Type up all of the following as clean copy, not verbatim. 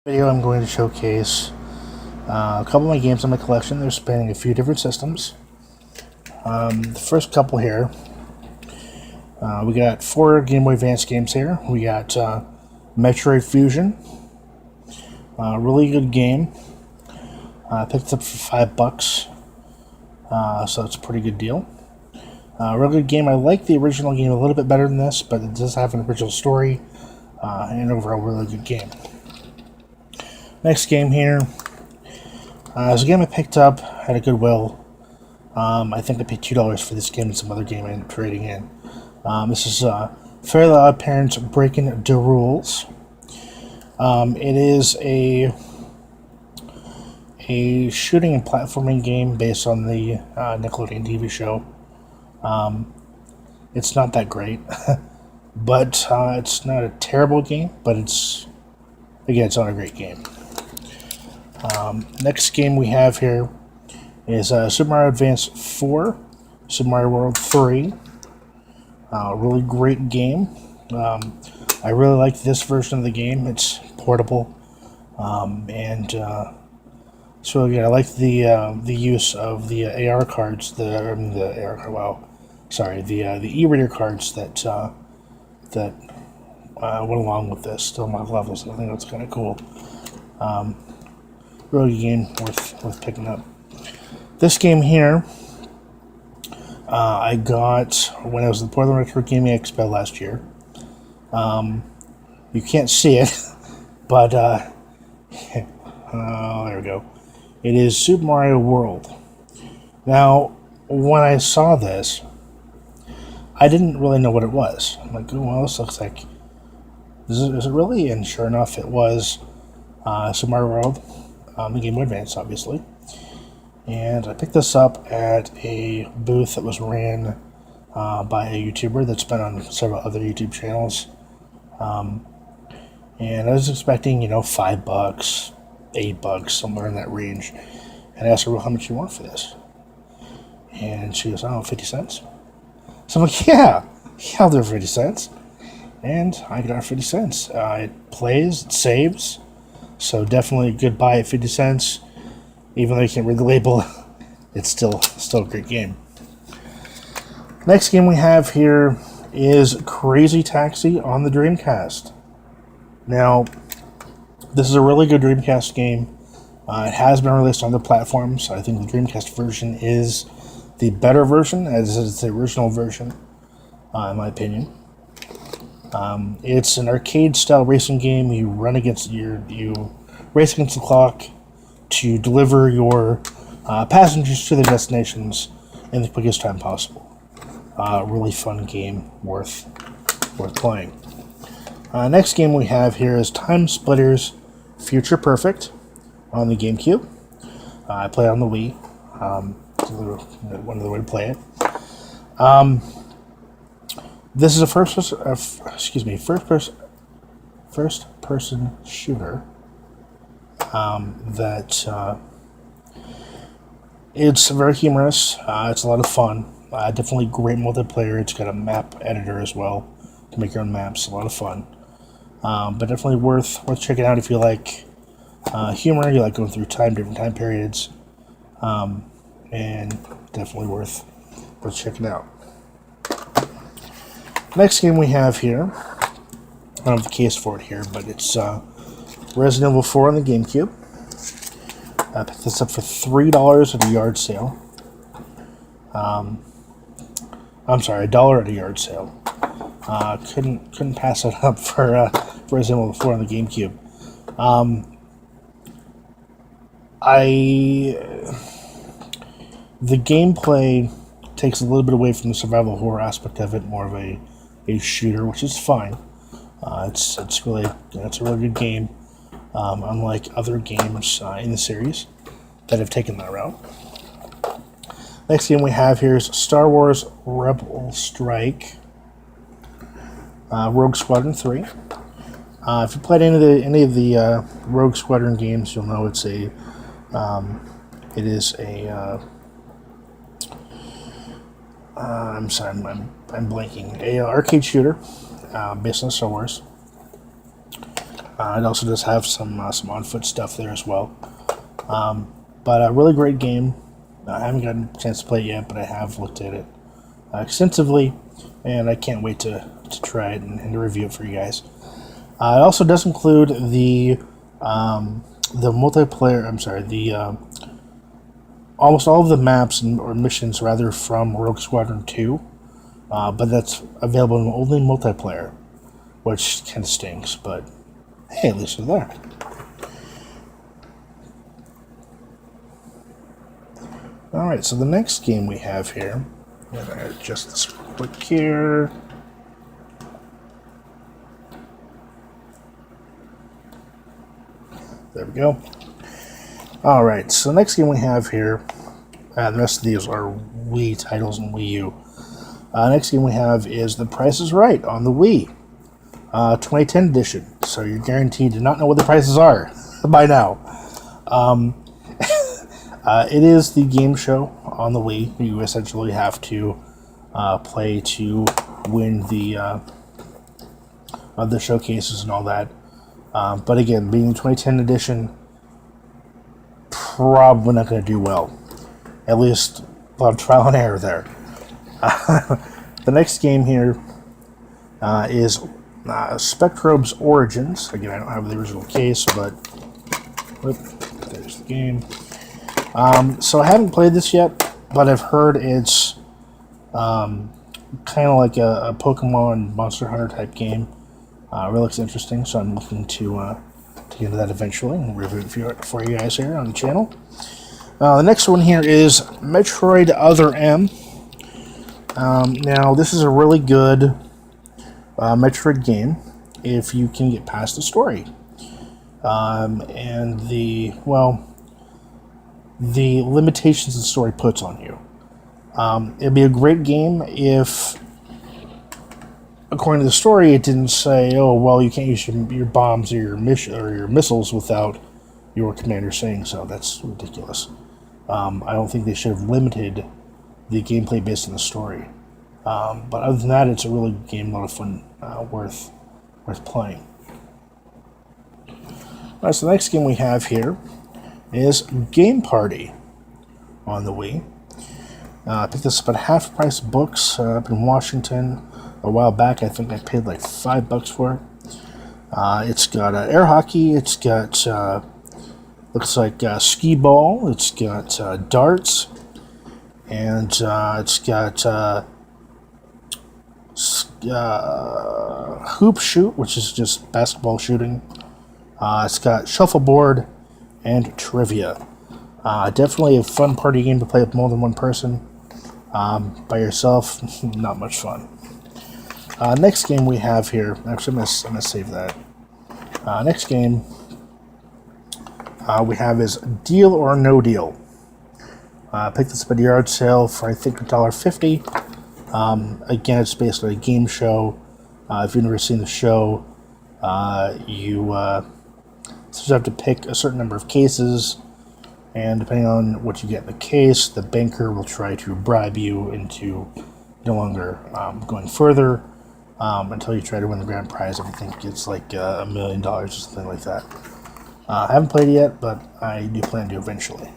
Video I'm going to showcase a couple of my games in my collection. They're spanning a few different systems. The first couple here, we got 4 Game Boy Advance games here. We got Metroid Fusion, really good game. Picked it up for $5, so it's a pretty good deal. Real good game. I like the original game a little bit better than this, but it does have an original story and an overall really good game. Next game here is a game I picked up at a Goodwill. I think I paid $2 for this game and some other game I'm trading in. This is Fairly Odd Parents Breaking the Rules. It is a shooting and platforming game based on the Nickelodeon TV show. It's not that great, but it's not a terrible game, but it's not a great game. Next game we have here is Super Mario Advance 4, Super Mario World 3. Really great game. I really like this version of the game. It's portable, and it's really good. I like the use of the AR cards, the e-reader cards that went along with this. Still my levels. I think that's kind of cool. Really good game worth picking up. This game here, I got when I was at the Portland Retro Gaming Expo last year. You can't see it, but oh, there we go. It is Super Mario World. Now, when I saw this, I didn't really know what it was. I'm like, oh, well, this looks like... Is it really? And sure enough, it was Super Mario World. The Game Boy Advance, obviously. And I picked this up at a booth that was ran by a YouTuber that's been on several other YouTube channels. And I was expecting, $5, $8, somewhere in that range. And I asked her, well, how much do you want for this? And she goes, 50 cents. So I'm like, yeah, I'll do it for 50 cents. And I got it for 50 cents. It plays, it saves. So definitely a good buy at 50 cents. Even though you can't read the label, it's still a great game. Next game we have here is Crazy Taxi on the Dreamcast. Now, this is a really good Dreamcast game. It has been released on other platforms. I think the Dreamcast version is the better version, as is the original version, in my opinion. It's an arcade-style racing game. You race against the clock to deliver your passengers to their destinations in the quickest time possible. Really fun game, worth playing. Next game we have here is Timesplitters Future Perfect on the GameCube. I play it on the Wii. One other way to play it. This is a first person shooter that it's very humorous. It's a lot of fun. Definitely great multiplayer. It's got a map editor as well to make your own maps. A lot of fun. But definitely worth checking out if you like humor. You like going through different time periods, and definitely worth checking out. Next game we have here, I don't have the case for it here, but it's Resident Evil 4 on the GameCube. I picked this up for $3 at a yard sale. I'm sorry, $1 at a yard sale. Couldn't pass it up for Resident Evil 4 on the GameCube. The gameplay takes a little bit away from the survival horror aspect of it, more of a shooter, which is fine. It's a really good game, unlike other games in the series that have taken that route. Next game we have here is Star Wars Rebel Strike, Rogue Squadron 3. If you played any of the Rogue Squadron games, you'll know it is a I'm sorry, I'm blanking. A arcade shooter based on Star Wars. It also does have some on-foot stuff there as well. But a really great game. I haven't gotten a chance to play it yet, but I have looked at it extensively, and I can't wait to try it and to review it for you guys. It also does include the multiplayer. I'm sorry, the almost all of the maps or missions rather from Rogue Squadron 2, but that's available only in multiplayer, which kind of stinks. But hey, at least they're there. All right, so the next game we have here. I'm gonna adjust this real quick here. There we go. All right, so the next game we have here, the rest of these are Wii titles and Wii U. Next game we have is The Price is Right on the Wii, 2010 edition. So you're guaranteed to not know what the prices are by now. It is the game show on the Wii. You essentially have to play to win the showcases and all that. But again, being the 2010 edition, probably not going to do well. At least a lot of trial and error there. The next game here is Spectrobes Origins. Again, I don't have the original case, but there's the game. So I haven't played this yet, but I've heard it's kind of like a Pokemon Monster Hunter type game. Really looks interesting, so I'm looking to get into that eventually and review it for you guys here on the channel. The next one here is Metroid Other M. Now, this is a really good Metroid game if you can get past the story. And the limitations the story puts on you. It'd be a great game if, according to the story, it didn't say, "Oh, well, you can't use your bombs or your missiles without your commander saying so." That's ridiculous. I don't think they should have limited the gameplay based on the story. But other than that, it's a really good game, a lot of fun, worth playing. All right, so the next game we have here is Game Party on the Wii. I picked this up at half price books up in Washington a while back. I think I paid like $5 for it. It's got air hockey. It's got looks like skee ball. It's got darts, and it's got hoop shoot, which is just basketball shooting. It's got shuffleboard and trivia. Definitely a fun party game to play with more than one person. By yourself, not much fun. Next game we have here, actually I'm going to save that. Next game we have is Deal or No Deal. Picked this up at a yard sale for I think $1.50. Again, it's basically a game show. If you've never seen the show, you just have to pick a certain number of cases, and depending on what you get in the case, the banker will try to bribe you into no longer going further until you try to win the grand prize. I think it's like $1 million or something like that. I haven't played it yet, but I do plan to eventually.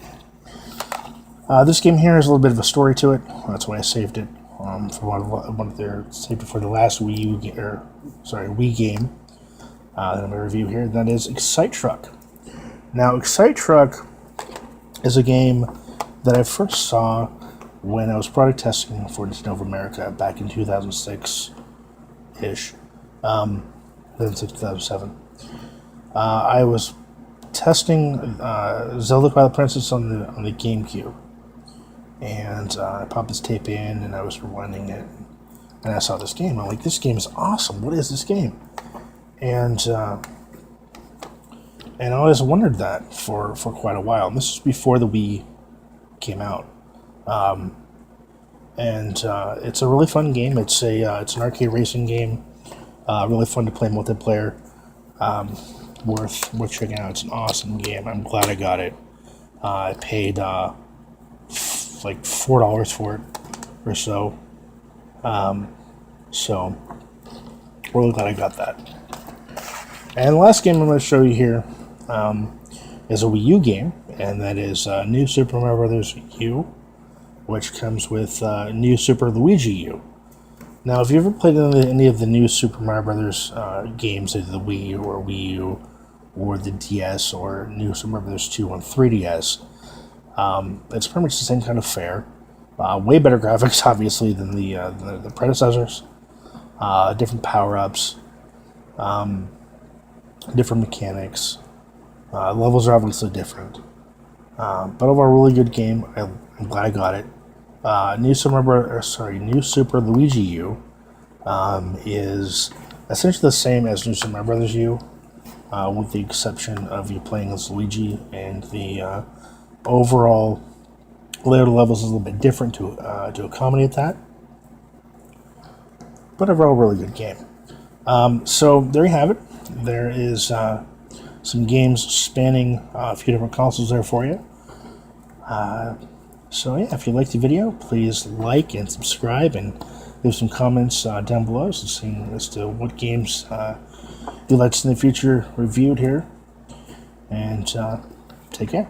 This game here has a little bit of a story to it. That's why I saved it for one of their saved it for the last Wii game that I'm going to review here. That is Excite Truck. Now, Excite Truck is a game that I first saw when I was product testing for Nintendo of America back in 2006-ish, 2007. I was testing Zelda Twilight Princess on the GameCube, and I popped this tape in and I was rewinding it, and I saw this game. I'm like, this game is awesome. What is this game? And I always wondered that for quite a while. And this was before the Wii came out. It's a really fun game. It's an arcade racing game. Really fun to play multiplayer. Worth checking out. It's an awesome game. I'm glad I got it. I paid like $4 for it or so. So really glad I got that. And the last game I'm going to show you here is a Wii U game, and that is New Super Mario Brothers U, which comes with New Super Luigi U. Now, if you ever played any of the new Super Mario Brothers games, either the Wii U or Wii U, or the DS, or New Super Mario Brothers 2 on 3DS, it's pretty much the same kind of fare. Way better graphics, obviously, than the predecessors. Different power-ups, different mechanics. Levels are obviously different. But overall, really good game. I'm glad I got it. New Super Luigi U is essentially the same as New Super Mario Brothers U, with the exception of you playing as Luigi, and the overall layout of levels is a little bit different to accommodate that. But overall, really good game. So there you have it. There is some games spanning a few different consoles there for you. So yeah, if you liked the video, please like and subscribe, and leave some comments down below as to what games you'd like to see in the future reviewed here. And take care.